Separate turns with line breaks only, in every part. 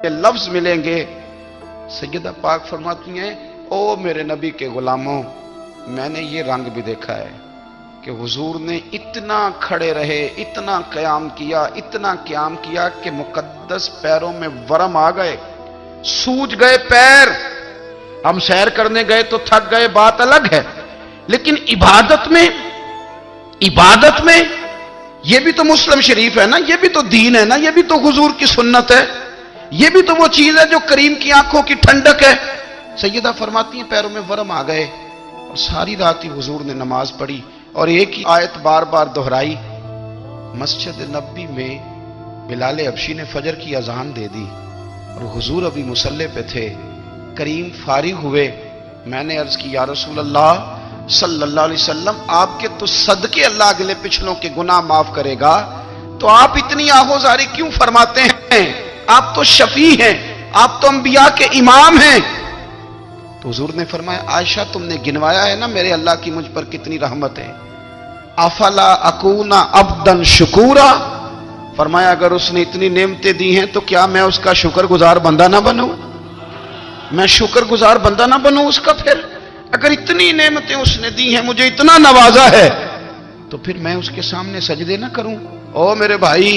لفظ ملیں گے، سیدہ پاک فرماتی ہیں او میرے نبی کے غلاموں، میں نے یہ رنگ بھی دیکھا ہے کہ حضور نے اتنا کھڑے رہے، اتنا قیام کیا کہ مقدس پیروں میں ورم آ گئے، سوج گئے پیر۔ ہم سیر کرنے گئے تو تھک گئے، بات الگ ہے، لیکن عبادت میں یہ بھی تو مسلم شریف ہے نا، یہ بھی تو دین ہے نا، یہ بھی تو حضور کی سنت ہے، یہ بھی تو وہ چیز ہے جو کریم کی آنکھوں کی ٹھنڈک ہے۔ سیدہ فرماتی ہیں پیروں میں ورم آ گئے، اور ساری رات ہی حضور نے نماز پڑھی اور ایک ہی آیت بار بار دہرائی۔ مسجد نبوی میں بلال حبشی نے فجر کی اذان دے دی اور حضور ابھی مصلی پہ تھے، کریم فارغ ہوئے۔ میں نے عرض کی یا رسول اللہ صلی اللہ علیہ وسلم، آپ کے تو صدقے اللہ اگلے پچھلوں کے گناہ معاف کرے گا، تو آپ اتنی آہوزاری کیوں فرماتے ہیں؟ آپ تو شفیع ہیں، آپ تو انبیاء کے امام ہیں۔ تو حضور نے فرمایا عائشہ تم نے گنوایا ہے نا میرے اللہ کی مجھ پر کتنی رحمت ہے، افلا اکون عبدا شکورا، فرمایا اگر اس نے اتنی نعمتیں دی ہیں تو کیا میں اس کا شکر گزار بندہ نہ بنوں؟ میں شکر گزار بندہ نہ بنوں اس کا؟ پھر اگر اتنی نعمتیں اس نے دی ہیں، مجھے اتنا نوازا ہے، تو پھر میں اس کے سامنے سجدے نہ کروں؟ او میرے بھائی،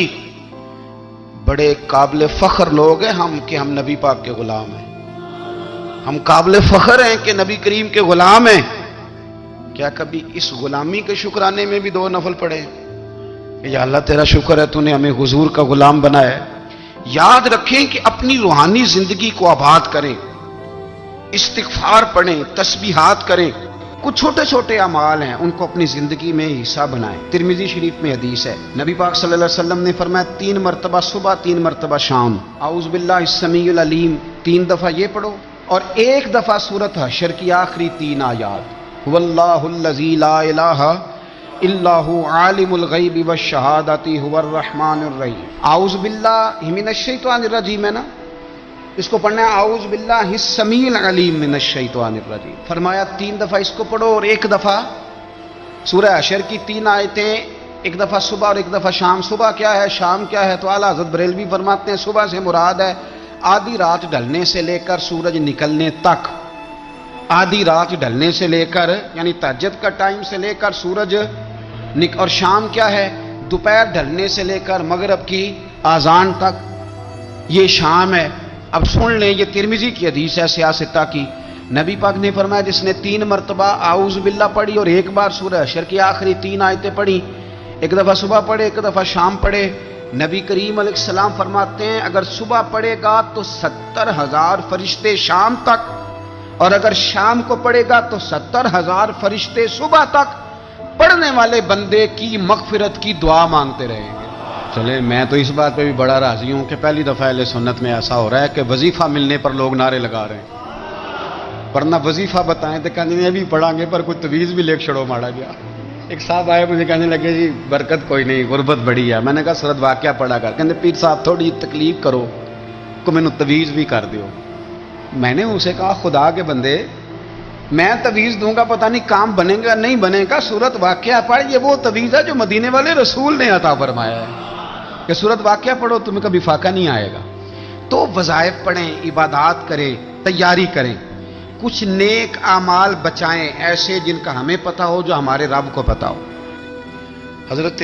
بڑے قابل فخر لوگ ہیں ہم کہ ہم نبی پاک کے غلام ہیں، ہم قابل فخر ہیں کہ نبی کریم کے غلام ہیں۔ کیا کبھی اس غلامی کے شکرانے میں بھی دو نفل پڑھے کہ یا اللہ تیرا شکر ہے تو نے ہمیں حضور کا غلام بنایا ہے؟ یاد رکھیں کہ اپنی روحانی زندگی کو آباد کریں، استغفار پڑھیں، تسبیحات کریں، کچھ چھوٹے چھوٹے اعمال ہیں ان کو اپنی زندگی میں حصہ بنائیں۔ ترمذی شریف میں حدیث ہے، نبی پاک صلی اللہ علیہ وسلم نے فرمایا 3 مرتبہ صبح، 3 مرتبہ شام اعوذ باللہ السمیع العلیم 3 دفعہ یہ پڑھو، اور 1 دفعہ سورۃ حشر کی آخری 3 آیات، هو اللہ الذی لا الہ الا هو عالم الغیب والشہادۃ هو الرحمن الرحیم۔ اعوذ باللہ من الشیطان الرجیم ہے نا، اس کو پڑھنا ہے اعوذ باللہ السمیع العلیم من الشیطان الرجیم، فرمایا 3 دفعہ اس کو پڑھو، اور 1 دفعہ سورہ حشر کی 3 آیتیں، 1 دفعہ صبح اور 1 دفعہ شام۔ صبح کیا ہے، شام کیا ہے؟ تو اعلیٰ حضرت بریلوی فرماتے ہیں صبح سے مراد ہے آدھی رات ڈھلنے سے لے کر سورج نکلنے تک، آدھی رات ڈھلنے سے لے کر یعنی تہجد کا ٹائم سے لے کر سورج اور شام کیا ہے، دوپہر ڈھلنے سے لے کر مغرب کی اذان تک، یہ شام ہے۔ اب سن لیں، یہ ترمذی کی حدیث ہے سیاستہ کی، نبی پاک نے فرمایا جس نے 3 مرتبہ اعوذ باللہ پڑھی اور 1 بار سورہ حشر کی آخری 3 آیتیں پڑھی، 1 دفعہ صبح پڑھے، 1 دفعہ شام پڑھے، نبی کریم علیہ السلام فرماتے ہیں اگر صبح پڑھے گا تو 70,000 فرشتے شام تک، اور اگر شام کو پڑھے گا تو 70,000 فرشتے صبح تک پڑھنے والے بندے کی مغفرت کی دعا مانگتے رہیں گے۔ چلے میں تو اس بات پہ بھی بڑا راضی ہوں کہ پہلی دفعہ اہل سنت میں ایسا ہو رہا ہے کہ وظیفہ ملنے پر لوگ نعرے لگا رہے ہیں، ورنہ وظیفہ بتائیں تو کہنے میں بھی پڑھیں گے پر کوئی تویز بھی لے چھڑو ماڑا گیا۔ ایک صاحب آئے مجھے کہنے لگے جی برکت کوئی نہیں، غربت بڑی ہے۔ میں نے کہا سرد واقعہ پڑھا کر، کہنے پیر صاحب تھوڑی تکلیف کرو کو میں نے تویز بھی کر دیو۔ میں نے اسے کہا خدا کے بندے میں تویز دوں گا پتہ نہیں کام بنے گا نہیں بنے گا، سورت واقعہ پڑھ، یہ وہ تویز ہے جو مدینے والے رسول نے عطا فرمایا ہے کہ سورت واقعہ پڑھو تمہیں کبھی فاقہ نہیں آئے گا۔ تو وظائف پڑھیں، عبادات کریں، تیاری کریں، کچھ نیک اعمال بچائیں ایسے جن کا ہمیں پتہ ہو، جو ہمارے رب کو پتہ ہو۔ حضرت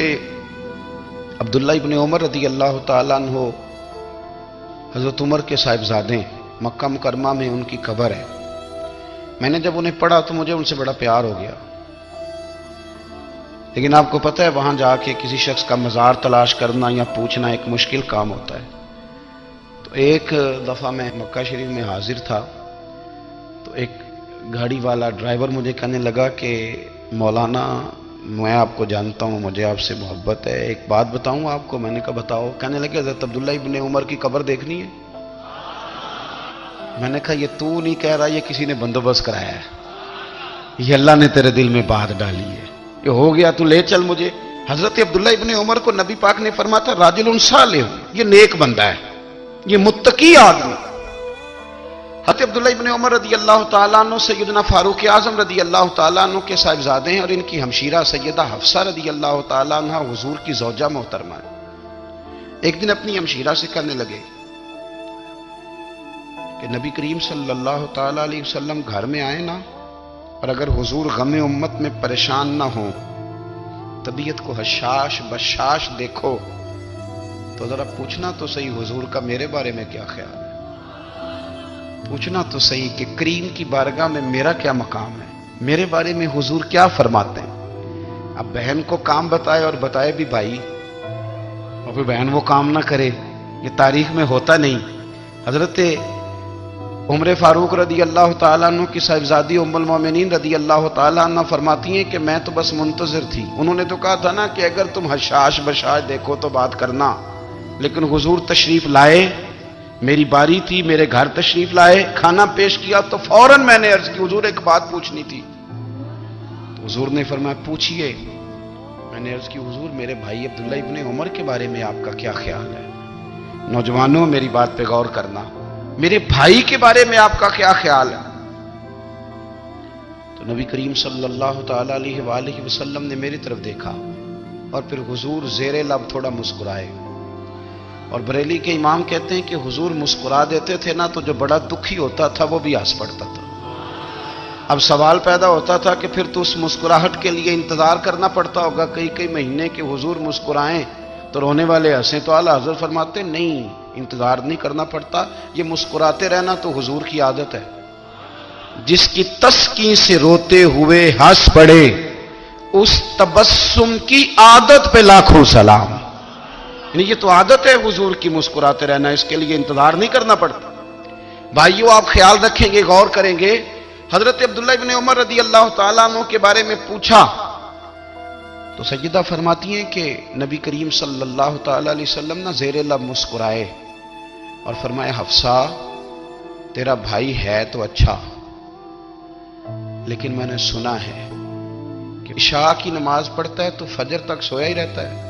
عبداللہ ابن عمر رضی اللہ تعالیٰ عنہ حضرت عمر کے صاحبزادے، مکہ مکرمہ میں ان کی قبر ہے۔ میں نے جب انہیں پڑھا تو مجھے ان سے بڑا پیار ہو گیا، لیکن آپ کو پتہ ہے وہاں جا کے کسی شخص کا مزار تلاش کرنا یا پوچھنا ایک مشکل کام ہوتا ہے۔ تو ایک دفعہ میں مکہ شریف میں حاضر تھا، تو ایک گاڑی والا ڈرائیور مجھے کہنے لگا کہ مولانا میں آپ کو جانتا ہوں، مجھے آپ سے محبت ہے، ایک بات بتاؤں آپ کو؟ میں نے کہا بتاؤ۔ کہنے لگے حضرت عبداللہ ابن عمر کی قبر دیکھنی ہے۔ میں نے کہا یہ تو نہیں کہہ رہا، یہ کسی نے بندوبست کرایا ہے، یہ اللہ نے تیرے دل میں بات ڈالی ہے، یہ ہو گیا تو لے چل مجھے۔ حضرت عبداللہ ابن عمر کو نبی پاک نے فرمایا تھا راجل صالح، یہ نیک بندہ ہے، یہ متقی آدمی۔ حضرت عبداللہ ابن عمر رضی اللہ تعالیٰ عنہ سیدنا فاروق اعظم رضی اللہ تعالیٰ عنہ کے صاحبزادے ہیں، اور ان کی ہمشیرہ سیدہ حفصہ رضی اللہ تعالیٰ عنہ حضور کی زوجہ محترمہ ہے۔ ایک دن اپنی ہمشیرہ سے کہنے لگے کہ نبی کریم صلی اللہ تعالی علیہ وسلم گھر میں آئے نا، اور اگر حضور غم امت میں پریشان نہ ہوں، طبیعت کو حشاش بشاش دیکھو، تو ذرا پوچھنا تو صحیح حضور کا میرے بارے میں کیا خیال ہے، پوچھنا تو صحیح کہ کریم کی بارگاہ میں میرا کیا مقام ہے، میرے بارے میں حضور کیا فرماتے ہیں۔ اب بہن کو کام بتائے، اور بتائے بھی بھائی، اور پھر بہن وہ کام نہ کرے، یہ تاریخ میں ہوتا نہیں۔ حضرت عمر فاروق رضی اللہ تعالیٰ عنہ کی صاحبزادی ام المومنین رضی اللہ تعالیٰ عنہ فرماتی ہیں کہ میں تو بس منتظر تھی، انہوں نے تو کہا تھا نا کہ اگر تم حشاش بشاش دیکھو تو بات کرنا، لیکن حضور تشریف لائے، میری باری تھی، میرے گھر تشریف لائے، کھانا پیش کیا تو فوراً میں نے عرض کی حضور ایک بات پوچھنی تھی، تو حضور نے فرمایا پوچھئے۔ میں نے عرض کی حضور میرے بھائی عبداللہ ابن عمر کے بارے میں آپ کا کیا خیال ہے؟ نوجوانوں میری بات پہ غور کرنا، میرے بھائی کے بارے میں آپ کا کیا خیال ہے؟ تو نبی کریم صلی اللہ تعالی علیہ وآلہ وسلم نے میری طرف دیکھا، اور پھر حضور زیر لب تھوڑا مسکرائے، اور بریلی کے امام کہتے ہیں کہ حضور مسکرا دیتے تھے نا تو جو بڑا دکھی ہوتا تھا وہ بھی ہنس پڑتا تھا۔ اب سوال پیدا ہوتا تھا کہ پھر تو اس مسکراہٹ کے لیے انتظار کرنا پڑتا ہوگا کئی مہینے کہ حضور مسکرائیں تو رونے والے ہنسیں، تو اعلیٰ حضرت فرماتے نہیں، انتظار نہیں کرنا پڑتا، یہ مسکراتے رہنا تو حضور کی عادت ہے۔ جس کی تسکین سے روتے ہوئے ہنس پڑے، اس تبسم کی عادت پہ لاکھوں سلام۔ یعنی یہ تو عادت ہے حضور کی مسکراتے رہنا، اس کے لیے انتظار نہیں کرنا پڑتا۔ بھائیو آپ خیال رکھیں گے، غور کریں گے، حضرت عبداللہ ابن عمر رضی اللہ تعالیٰ عنہ کے بارے میں پوچھا تو سیدہ فرماتی ہیں کہ نبی کریم صلی اللہ تعالیٰ علیہ وسلم نہ زیر لب مسکرائے اور فرمایا حفصہ تیرا بھائی ہے تو اچھا، لیکن میں نے سنا ہے کہ عشاء کی نماز پڑھتا ہے تو فجر تک سویا ہی رہتا ہے۔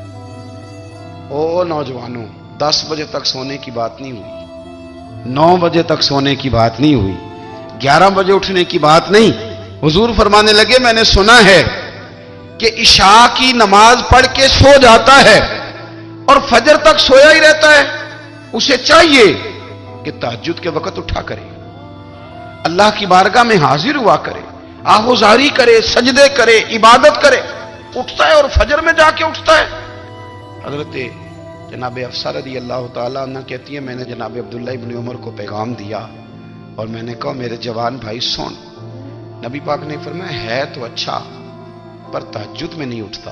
او نوجوانوں، 10 بجے تک سونے کی بات نہیں ہوئی، 9 بجے تک سونے کی بات نہیں ہوئی، 11 بجے اٹھنے کی بات نہیں۔ حضور فرمانے لگے میں نے سنا ہے کہ عشاء کی نماز پڑھ کے سو جاتا ہے اور فجر تک سویا ہی رہتا ہے، اسے چاہیے کہ تہجد کے وقت اٹھا کرے، اللہ کی بارگاہ میں حاضر ہوا کرے، آہوزاری کرے، سجدے کرے، عبادت کرے، اٹھتا ہے اور فجر میں جا کے اٹھتا ہے۔ حضرت جناب حفصہ رضی اللہ تعالیٰ عنہ کہتی ہے میں نے جناب عبداللہ ابن عمر کو پیغام دیا اور میں نے کہا میرے جوان بھائی سن، نبی پاک نے فرمایا ہے تو اچھا پر تہجد میں نہیں اٹھتا،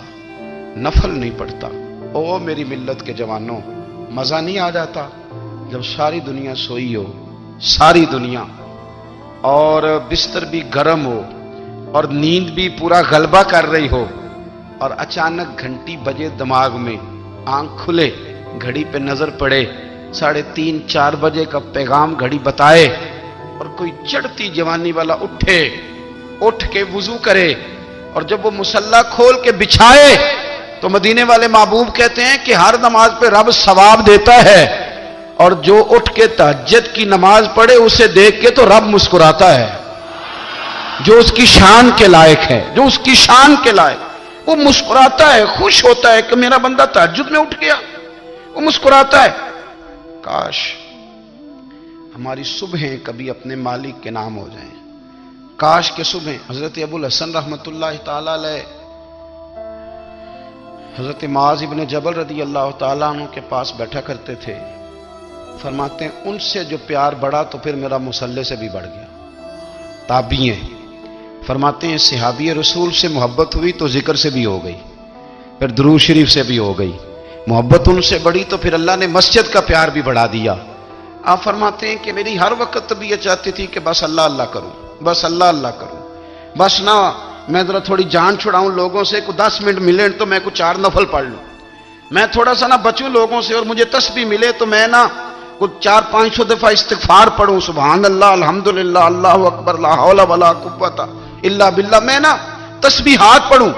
نفل نہیں پڑھتا۔ او میری ملت کے جوانوں، مزہ نہیں آ جاتا جب ساری دنیا سوئی ہو، ساری دنیا، اور بستر بھی گرم ہو اور نیند بھی پورا غلبہ کر رہی ہو، اور اچانک گھنٹی بجے دماغ میں، آنکھ کھلے، گھڑی پہ نظر پڑے، 3:30 4 بجے کا پیغام گھڑی بتائے، اور کوئی چڑھتی جوانی والا اٹھ کے وضو کرے، اور جب وہ مصلی کھول کے بچھائے تو مدینے والے محبوب کہتے ہیں کہ ہر نماز پہ رب ثواب دیتا ہے، اور جو اٹھ کے تہجد کی نماز پڑھے اسے دیکھ کے تو رب مسکراتا ہے، جو اس کی شان کے لائق ہے، جو اس کی شان کے لائق، وہ مسکراتا ہے، خوش ہوتا ہے کہ میرا بندہ تہجد میں اٹھ گیا، وہ مسکراتا ہے۔ کاش ہماری صبحیں کبھی اپنے مالک کے نام ہو جائیں، کاش کے صبح۔ حضرت ابو الحسن رحمت اللہ تعالی علیہ حضرت معاذ ابن جبل رضی اللہ تعالیٰ عنہ کے پاس بیٹھا کرتے تھے، فرماتے ہیں ان سے جو پیار بڑھا تو پھر میرا مصلی سے بھی بڑھ گیا۔ تابعی ہیں، فرماتے ہیں صحابی رسول سے محبت ہوئی تو ذکر سے بھی ہو گئی، پھر درود شریف سے بھی ہو گئی، محبت ان سے بڑھی تو پھر اللہ نے مسجد کا پیار بھی بڑھا دیا۔ آپ فرماتے ہیں کہ میری ہر وقت طبیعت چاہتی تھی کہ بس اللہ اللہ کروں، بس اللہ اللہ کروں، بس نہ میں ذرا تھوڑی جان چھڑاؤں لوگوں سے، کو 10 منٹ ملے تو میں کو 4 نفل پڑھ لوں، میں تھوڑا سا نہ بچوں لوگوں سے، اور مجھے تسبیح ملے تو میں نہ کچھ 400-500 دفعہ استغفار پڑھوں، سبحان اللہ، الحمدللہ، اللہ اکبر، لا حول ولا قوت الا باللہ، میں نہ تسبیحات پڑھوں۔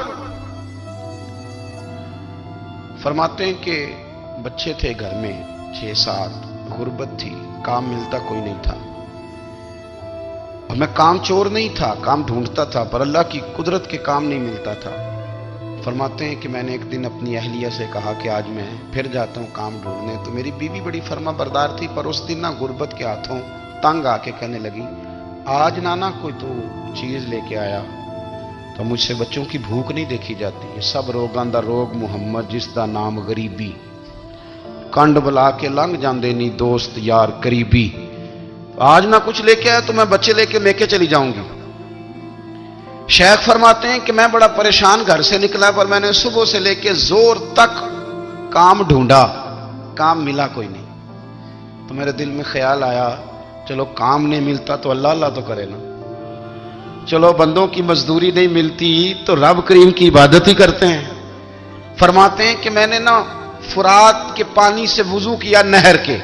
فرماتے ہیں کہ بچے تھے گھر میں 6-7، غربت تھی، کام ملتا کوئی نہیں تھا، اور میں کام چور نہیں تھا، کام ڈھونڈتا تھا، پر اللہ کی قدرت کے کام نہیں ملتا تھا۔ فرماتے ہیں کہ میں نے ایک دن اپنی اہلیہ سے کہا کہ آج میں پھر جاتا ہوں کام ڈھونڈنے، تو میری بیوی بڑی فرما بردار تھی، پر اس دن نہ غربت کے ہاتھوں तंग आके कहने लगी, आज नाना कोई तो चीज लेके आया तो मुझसे बच्चों की भूख नहीं देखी जाती। ये सब रोगां दा रोग मुहम्मद जिसदा नाम गरीबी, कंड बुला के लंघ जाते नहीं दोस्त यार गरीबी। आज ना कुछ लेके आया तो मैं बच्चे लेके चली जाऊंगी। शेख फरमाते हैं कि मैं बड़ा परेशान घर से निकला, पर मैंने सुबह से लेके जोर तक काम ढूंढा, काम मिला कोई नहीं। तो मेरे दिल में ख्याल आया, चलो काम नहीं मिलता तो अल्लाह अल्लाह तो करे ना, चलो बंदों की मजदूरी नहीं मिलती तो रब करीम की इबादत ही करते हैं। फरमाते हैं कि मैंने ना फुरात के पानी से वुजू किया, नहर के,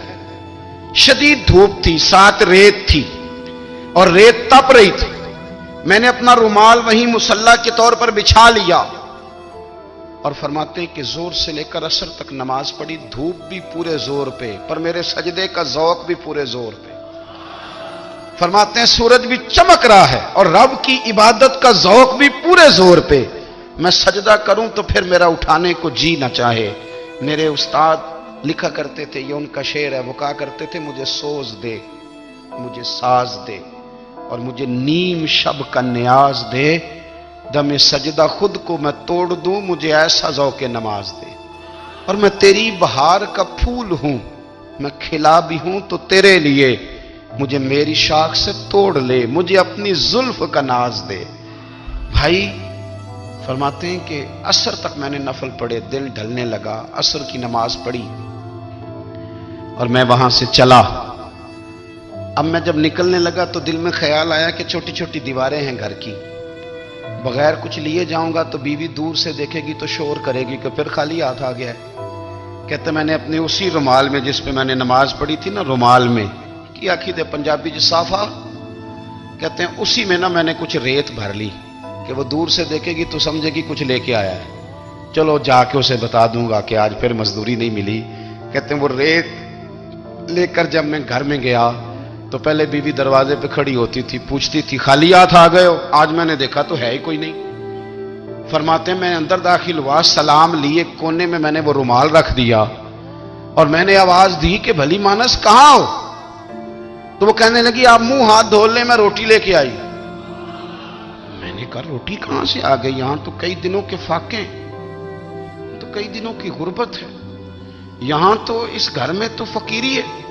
शदीद धूप थी, साथ रेत थी और रेत तप रही थी। मैंने अपना रुमाल वहीं मुसल्ला के तौर पर बिछा लिया और फरमाते हैं कि जोर से लेकर असर तक नमाज पढ़ी, धूप भी पूरे जोर पे, पर मेरे सजदे का ज़ौक़ भी पूरे जोर पे। फरमाते हैं सूरज भी चमक रहा है और रब की इबादत का ज़ौक़ भी पूरे जोर पे। मैं सजदा करूं तो फिर मेरा उठाने को जी न चाहे। मेरे उस्ताद लिखा करते थे, ये उनका शेर है, वो कहा करते थे, मुझे सोज दे, मुझे साज दे और मुझे नीम शब का न्याज दे, दमे सजदा खुद को मैं तोड़ दूं, मुझे ऐसा ज़ौक़े नमाज दे। और मैं तेरी बहार का फूल हूं, मैं खिला भी हूं तो तेरे लिए, मुझे मेरी शाख से तोड़ ले, मुझे अपनी जुल्फ का नाज दे। भाई फरमाते हैं कि असर तक मैंने नफल पढ़े, दिल ढलने लगा, असर की नमाज पढ़ी और मैं वहां से चला। अब मैं जब निकलने लगा तो दिल में ख्याल आया कि छोटी छोटी दीवारें हैं घर की, बगैर कुछ लिए जाऊंगा तो बीवी दूर से देखेगी तो शोर करेगी कि फिर खाली हाथ आ गया है। कहते मैंने अपने उसी रुमाल में जिस पे मैंने नमाज पढ़ी थी ना, रुमाल में की आखी दे पंजाबी ज साफा, कहते हैं उसी में ना मैंने कुछ रेत भर ली कि वो दूर से देखेगी तो समझेगी कुछ लेके आया है, चलो जाके उसे बता दूंगा कि आज फिर मजदूरी नहीं मिली। कहते हैं वो रेत लेकर जब मैं घर में गया तो पहले बीवी दरवाजे पे खड़ी होती थी, पूछती थी खाली हाथ आ गए हो, आज मैंने देखा तो है ही कोई नहीं। फरमाते हैं मैं अंदर दाखिल हुआ, सलाम लिए, कोने में मैंने वो रुमाल रख दिया और मैंने आवाज दी कि भली मानस कहां हो? तो वो कहने लगी आप मुंह हाथ धो ले, मैं रोटी लेके आई। मैंने कहा रोटी कहां से आ गई, यहां तो कई दिनों के फाके, तो कई दिनों की गुर्बत है, यहां तो इस घर में तो फकीरी है।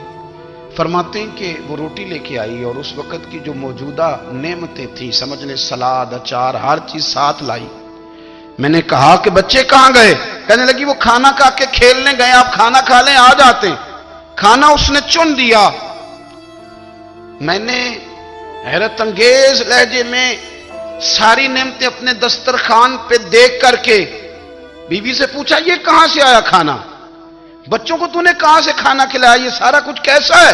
फरमाते हैं कि वो रोटी लेके आई और उस वक्त की जो मौजूदा नेमतें थी, समझ ले सलाद अचार हर चीज साथ लाई। मैंने कहा कि बच्चे कहां गए? कहने लगी वो खाना खा के खेलने गए, आप खाना खा लें आ जाते। खाना उसने चुन दिया। मैंने हैरत अंगेज लहजे में सारी नेमतें अपने दस्तरखान पे देख करके बीवी से पूछा ये कहां से आया खाना, बच्चों को तूने कहां से खाना खिलाया, ये सारा कुछ कैसा है?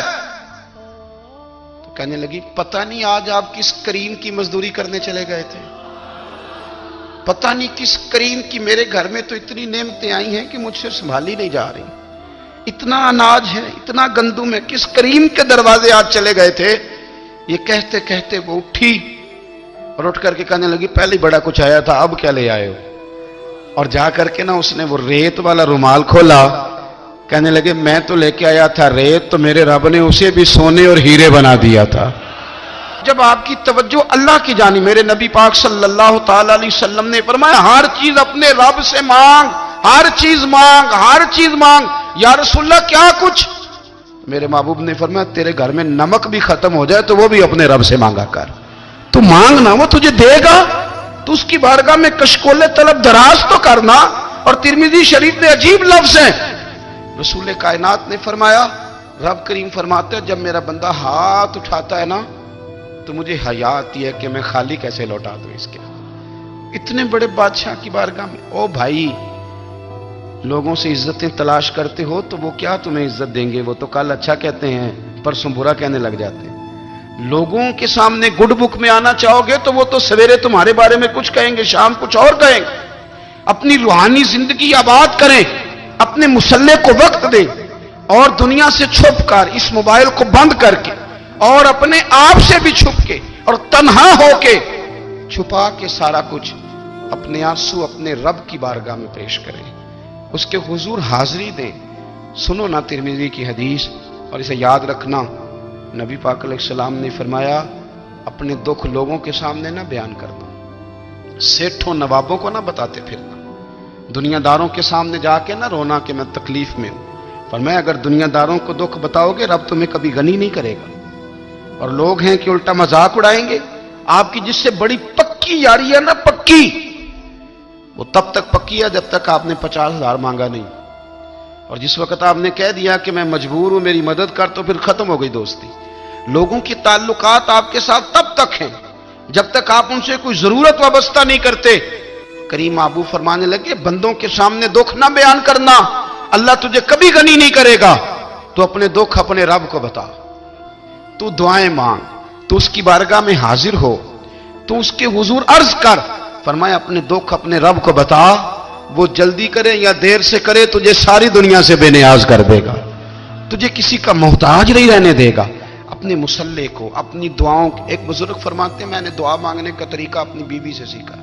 तो कहने लगी पता नहीं आज आप किस करीम की मजदूरी करने चले गए थे, पता नहीं किस करीम की, मेरे घर में तो इतनी नेमतें आई हैं कि मुझसे संभाली नहीं जा रही, इतना अनाज है, इतना गंदुम है, किस करीम के दरवाजे आज चले गए थे? ये कहते कहते वो उठी और उठ करके कहने लगी पहले बड़ा कुछ आया था, अब क्या ले आए हो? और जा करके ना उसने वो रेत वाला रुमाल खोला, कहने लगे मैं तो लेके आया था रेत, तो मेरे रब ने उसे भी सोने और हीरे बना दिया था। जब आपकी तवज्जो अल्लाह की जानी, मेरे नबी पाक सल्लल्लाहु ताला अलैहि वसल्लम ने फरमाया हर चीज अपने रब से मांग, हर चीज मांग, हर चीज मांग। या रसूलल्लाह क्या कुछ? मेरे महबूब ने फरमाया तेरे घर में नमक भी खत्म हो जाए तो वो भी अपने रब से मांगा कर, तू मांगना वो तुझे देगा, तो उसकी बारगाह में कशकोले तलब दराज तो करना। और तिरमिजी शरीफ में अजीब लफ्ज है, रसूल कायनात ने फरमाया, रब करीम फरमाते हैं जब मेरा बंदा हाथ उठाता है ना तो मुझे हया आती है कि मैं खाली कैसे लौटा दूं इसके। इतने बड़े बादशाह की बारगाह में, ओ भाई लोगों से इज्जतें तलाश करते हो तो वो क्या तुम्हें इज्जत देंगे, वो तो कल अच्छा कहते हैं परसों बुरा कहने लग जाते हैं। लोगों के सामने गुड बुक में आना चाहोगे तो वो तो सवेरे तुम्हारे बारे में कुछ कहेंगे, शाम कुछ और कहेंगे। अपनी रूहानी जिंदगी आबाद करें, अपने मुसल्ले को वक्त दें और दुनिया से छुप कर, इस मोबाइल को बंद करके और अपने आप से भी छुप के और तन्हा होके छुपा के सारा कुछ अपने आंसू अपने रब की बारगाह में पेश करें, उसके हुजूर हाजिरी दें। सुनो ना तिरमिजी की हदीस और इसे याद रखना, नबी पाक अलैहिस्सलाम ने फरमाया, अपने दुख लोगों के सामने ना बयान करना, सेठों नवाबों को ना बताते फिरना, दुनियादारों के सामने जाके ना रोना कि मैं तकलीफ में हूं। फरमाया अगर दुनियादारों को दुख बताओगे रब तुम्हें कभी गनी नहीं करेगा। और लोग हैं कि उल्टा मजाक उड़ाएंगे। आपकी जिससे बड़ी पक्की यारी है ना, पक्की, वो तब तक पक्की है जब तक आपने 50,000 मांगा नहीं। और जिस वक्त आपने कह दिया कि मैं मजबूर हूं मेरी मदद कर, तो फिर खत्म हो गई दोस्ती। लोगों की ताल्लुकात आपके साथ तब तक हैं जब तक आप उनसे कोई जरूरत वाबस्ता नहीं करते। करीम आबू फरमाने लगे, बंदों के सामने दुख ना बयान करना, अल्लाह तुझे कभी गनी नहीं करेगा। तो अपने दुख अपने रब को बता, तू दुआएं मांग, तू उसकी बारगाह में हाजिर हो, तू उसके हुजूर अर्ज कर। फरमाया अपने दुख अपने रब को बता, वो जल्दी करे या देर से करे तुझे सारी दुनिया से बेनियाज कर देगा, तुझे किसी का मोहताज नहीं रहने देगा। अपने मुसल्ले को, अपनी दुआओं, एक बुजुर्ग फरमाते हैं मैंने दुआ मांगने का तरीका अपनी बीवी से सीखा।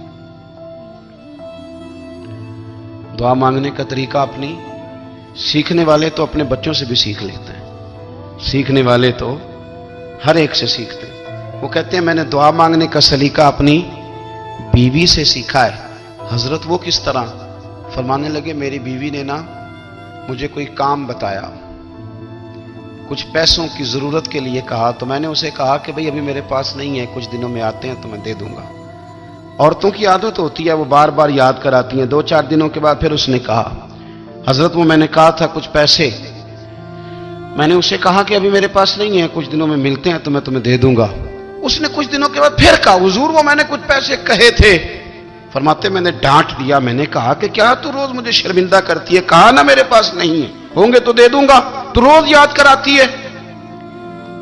दुआ मांगने का तरीका अपनी, सीखने वाले तो अपने बच्चों से भी सीख लेते हैं, सीखने वाले तो हर एक से सीखते हैं। वो कहते हैं मैंने दुआ मांगने का सलीका अपनी बीवी से सीखा है। हजरत वो किस तरह? फरमाने लगे मेरी बीवी ने ना मुझे कोई काम बताया, कुछ पैसों की जरूरत के लिए कहा, तो मैंने उसे कहा कि भाई अभी मेरे पास नहीं है, कुछ दिनों में आते हैं तो मैं दे दूंगा। औरतों की आदत होती है वो बार बार याद कराती हैं। 2-4 दिनों के बाद फिर उसने कहा हजरत वो मैंने कहा था कुछ पैसे, मैंने उसे कहा कि अभी मेरे पास नहीं है, कुछ दिनों में मिलते हैं तो मैं तुम्हें दे दूंगा। उसने कुछ दिनों के बाद फिर कहा हुजूर वो मैंने कुछ पैसे कहे थे। फरमाते मैंने डांट दिया, मैंने कहा कि क्या तू रोज मुझे शर्मिंदा करती है, कहा ना मेरे पास नहीं है, होंगे तो दे दूंगा, तू रोज याद कराती है।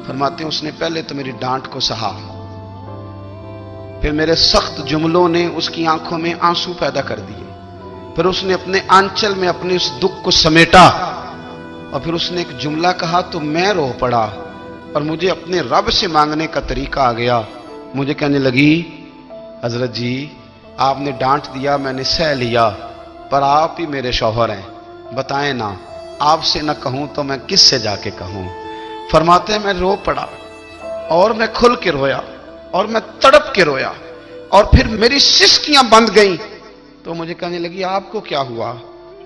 फरमाते उसने पहले तो मेरी डांट को सहा, फिर मेरे सख्त जुमलों ने उसकी आंखों में आंसू पैदा कर दिए, फिर उसने अपने आंचल में अपने उस दुख को समेटा और फिर उसने एक जुमला कहा तो मैं रो पड़ा और मुझे अपने रब से मांगने का तरीका आ गया। मुझे कहने लगी हजरत जी आपने डांट दिया मैंने सह लिया, पर आप ही मेरे शौहर हैं, बताएं ना आपसे ना कहूं तो मैं किससे जाके कहूं। फरमाते हैं मैं रो पड़ा और मैं खुल के रोया और मैं तड़प के रोया और फिर मेरी सिसकियां बंद गईं। तो मुझे कहने लगी आपको क्या हुआ?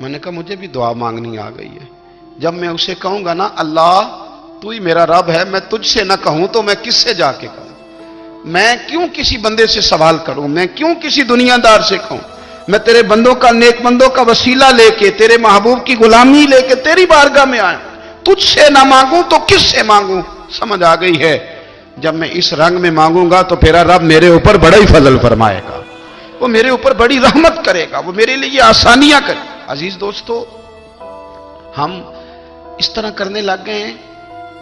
मैंने कहा मुझे भी दुआ मांगनी आ गई है। जब मैं उसे कहूंगा ना अल्लाह तू ही मेरा रब है, मैं तुझसे ना कहूं तो मैं किससे जाके कहूं, मैं क्यों किसी बंदे से सवाल करूं, मैं क्यों किसी दुनियादार से कहूं, मैं तेरे बंदों का नेक बंदों का वसीला लेके तेरे महबूब की गुलामी लेके तेरी बारगाह में आया, तुझसे ना मांगूं तो किससे मांगूं। समझ आ गई है जब मैं इस रंग में मांगूंगा तो मेरा रब मेरे ऊपर बड़ा ही फजल फरमाएगा, वो मेरे ऊपर बड़ी रहमत करेगा, वो मेरे लिए आसानियां करे। अजीज दोस्तों हम इस तरह करने लग गए हैं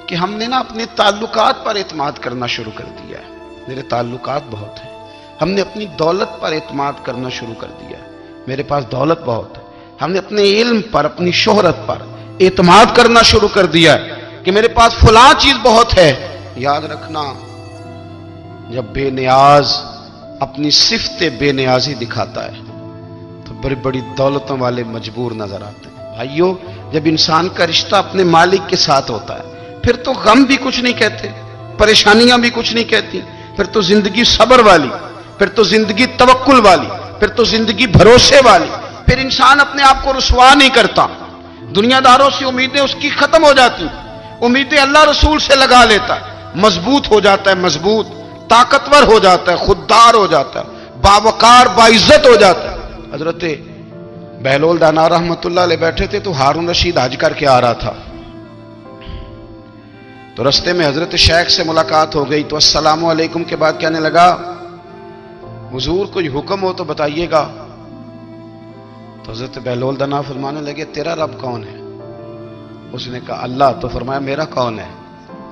कि हमने ना अपने ताल्लुकात पर एतमाद करना शुरू कर दिया है। मेरे ताल्लुकात बहुत हैं, हमने अपनी दौलत पर एतमाद करना शुरू कर दिया है, मेरे पास दौलत बहुत है। हमने अपने इल्म पर अपनी शोहरत पर एतमाद करना शुरू कर दिया है कि मेरे पास फलां चीज बहुत है। याद रखना जब बेनियाज अपनी सिफ्ते बेनियाजी दिखाता है तो बड़ी बड़ी दौलतों वाले मजबूर नजर आते हैं। भाइयों जब इंसान का रिश्ता अपने मालिक के साथ होता है फिर तो गम भी कुछ नहीं कहते, परेशानियां भी कुछ नहीं कहती, फिर तो जिंदगी सब्र वाली, फिर तो जिंदगी तवक्कुल वाली, फिर तो जिंदगी भरोसे वाली। फिर इंसान अपने आप को रुसवा नहीं करता, दुनियादारों से उम्मीदें उसकी खत्म हो जाती, उम्मीदें अल्लाह रसूल से लगा लेता है, मजबूत हो जाता है, मजबूत ताकतवर हो जाता है, खुददार हो जाता है, बावकार बाइज्जत हो जाता है। हजरत बहलोल दाना रहमतुल्लाह अलैह बैठे थे तो हारून रशीद हज करके आ रहा था, तो रस्ते में हजरत शेख से मुलाकात हो गई। तो अस्सलामु अलैकुम के बाद कहने लगा हुजूर कोई हुक्म हो तो बताइएगा। तो हजरत बहलोल दाना फरमाने लगे तेरा रब कौन है? उसने कहा अल्लाह। तो फरमाया मेरा कौन है?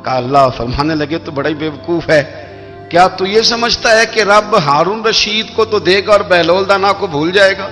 कहा अल्लाह। फरमाने लगे तो बड़ा ही बेवकूफ है, क्या तू ये समझता है कि रब हारून रशीद को तो देगा और बहलोल दाना को भूल जाएगा?